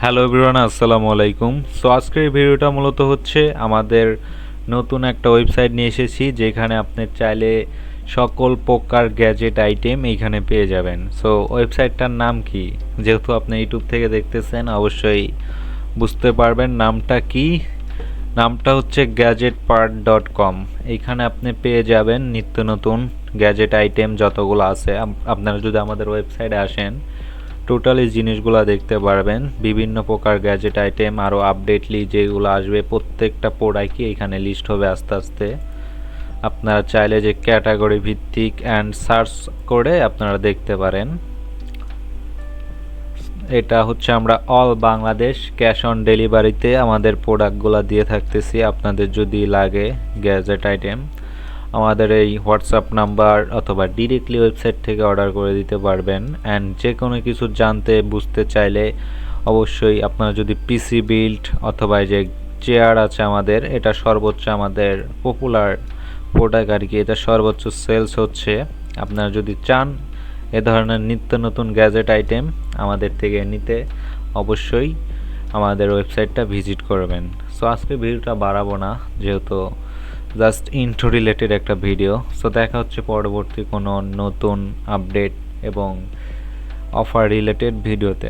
Hello everyone, আসসালামু আলাইকুম। So আজকের এই ভিডিওটা মূলত হচ্ছে আমাদের নতুন একটা ওয়েবসাইট নিয়ে এসেছি, যেখানে আপনি চাইলে সকল প্রকার গ্যাজেট আইটেম এইখানে পেয়ে যাবেন। সো ওয়েবসাইটটার নাম কি, যেহেতু আপনি ইউটিউব থেকে দেখতেছেন অবশ্যই বুঝতে পারবেন নামটা কি। নামটা হচ্ছে gadgetpart.com। এইখানে আপনি পেয়ে যাবেন নিত্য নতুন গ্যাজেট আইটেম যতগুলো আছে। আপনারা যদি আমাদের ওয়েবসাইটে আসেন টোটাল এই জিনিসগুলো দেখতে পারবেন। বিভিন্ন প্রকার গ্যাজেট আইটেম আরও আপডেটলি যেগুলো আসবে প্রত্যেকটা প্রোডাক্টই এখানে লিস্ট হবে আস্তে আস্তে। আপনারা চাইলে যে ক্যাটাগরি ভিত্তিক অ্যান্ড সার্চ করে আপনারা দেখতে পারেন। এটা হচ্ছে আমরা অল বাংলাদেশ ক্যাশ অন ডেলিভারিতে আমাদের প্রোডাক্টগুলো দিয়ে থাকতেছি। আপনাদের যদি লাগে গ্যাজেট আইটেম আমাদের এই হোয়াটসঅ্যাপ নাম্বার অথবা ডিরেক্টলি ওয়েবসাইট থেকে অর্ডার করে দিতে পারবেন। অ্যান্ড যে কোনো কিছু জানতে বুঝতে চাইলে অবশ্যই আপনারা যদি পিসি বিল্ড অথবা যে চেয়ার আছে আমাদের, এটা সর্বোচ্চ আমাদের পপুলার প্রোডাক্ট আর কি, এটা সর্বোচ্চ সেলস হচ্ছে। আপনারা যদি চান এ ধরনের নিত্য নতুন গ্যাজেট আইটেম আমাদের থেকে নিতে অবশ্যই আমাদের ওয়েবসাইটটা ভিজিট করবেন। সো আজকে ভিডিওটা বাড়াবো না, যেহেতু জাস্ট ইন্ট্রো রিলেটেড একটা ভিডিও। সো দেখা হচ্ছে পরবর্তী কোনো নতুন আপডেট এবং অফার রিলেটেড ভিডিওতে।